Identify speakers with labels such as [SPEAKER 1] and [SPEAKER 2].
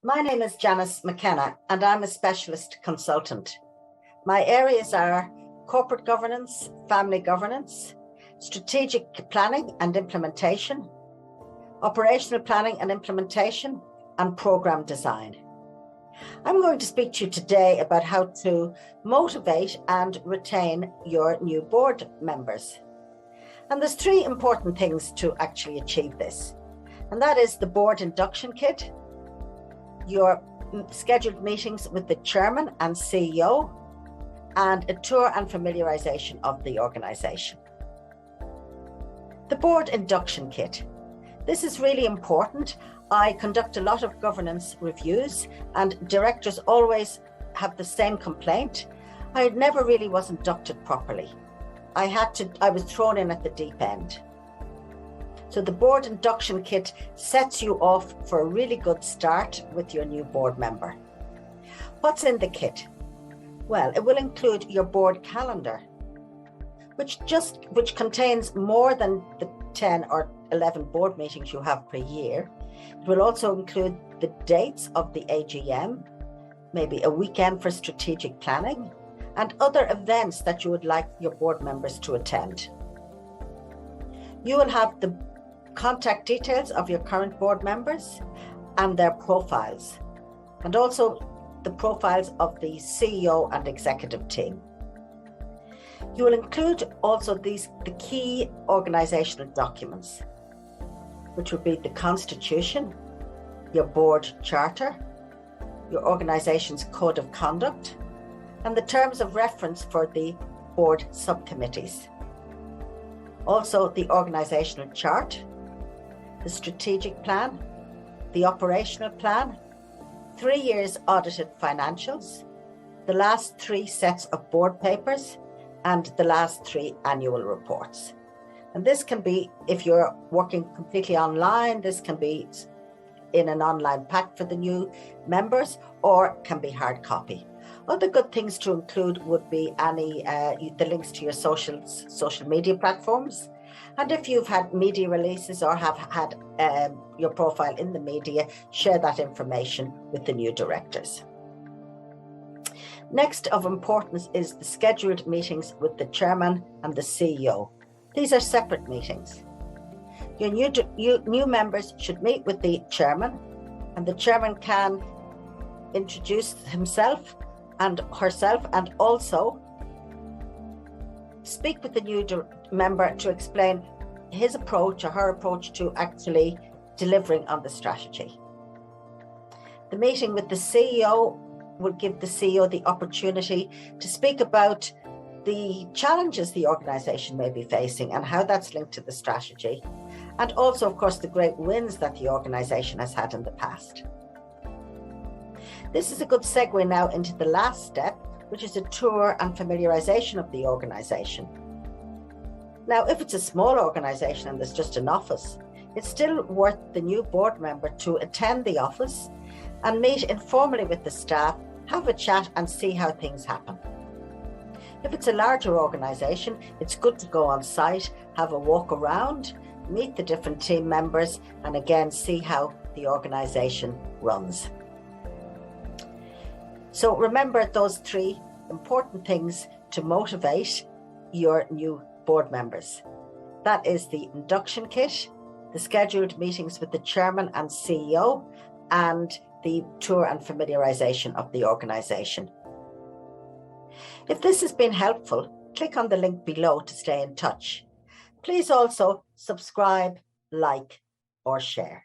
[SPEAKER 1] My name is Janice McKenna and I'm a specialist consultant. My areas are corporate governance, family governance, strategic planning and implementation, operational planning and implementation, and program design. I'm going to speak to you today about how to motivate and retain your new board members. And there's three important things to actually achieve this. And that is the Board Induction Kit, your scheduled meetings with the chairman and CEO, and a tour and familiarization of the organization. The Board Induction Kit. This is really important. I conduct a lot of governance reviews and directors always have the same complaint. I never really was inducted properly. I was thrown in at the deep end. So the Board Induction Kit sets you off for a really good start with your new board member. What's in the kit? Well, it will include your board calendar, which contains more than the 10 or 11 board meetings you have per year. It will also include the dates of the AGM, maybe a weekend for strategic planning, and other events that you would like your board members to attend. You will have the contact details of your current board members and their profiles, and also the profiles of the CEO and executive team. You will include also the key organisational documents, which would be the Constitution, your board charter, your organisation's code of conduct, and the terms of reference for the board subcommittees. Also the organisational chart, the strategic plan, the operational plan, 3 years audited financials, the last 3 sets of board papers, and the last 3 annual reports. And this can be, if you're working completely online, this can be in an online pack for the new members, or can be hard copy. Other good things to include would be the links to your social media platforms. And if you've had media releases or have had your profile in the media, share that information with the new directors. Next of importance is the scheduled meetings with the chairman and the CEO. These are separate meetings. Your new members should meet with the chairman, and the chairman can introduce himself and herself, and also speak with the new member to explain his approach or her approach to actually delivering on the strategy. The meeting with the CEO will give the CEO the opportunity to speak about the challenges the organization may be facing and how that's linked to the strategy, and also, of course, the great wins that the organization has had in the past. This is a good segue now into the last step, which is a tour and familiarization of the organization. Now, if it's a small organization and there's just an office, it's still worth the new board member to attend the office and meet informally with the staff, have a chat and see how things happen. If it's a larger organization, it's good to go on site, have a walk around, meet the different team members, and again, see how the organization runs. So remember those 3 important things to motivate your new board members. That is the induction kit, the scheduled meetings with the chairman and CEO, and the tour and familiarization of the organization. If this has been helpful, click on the link below to stay in touch. Please also subscribe, like, or share.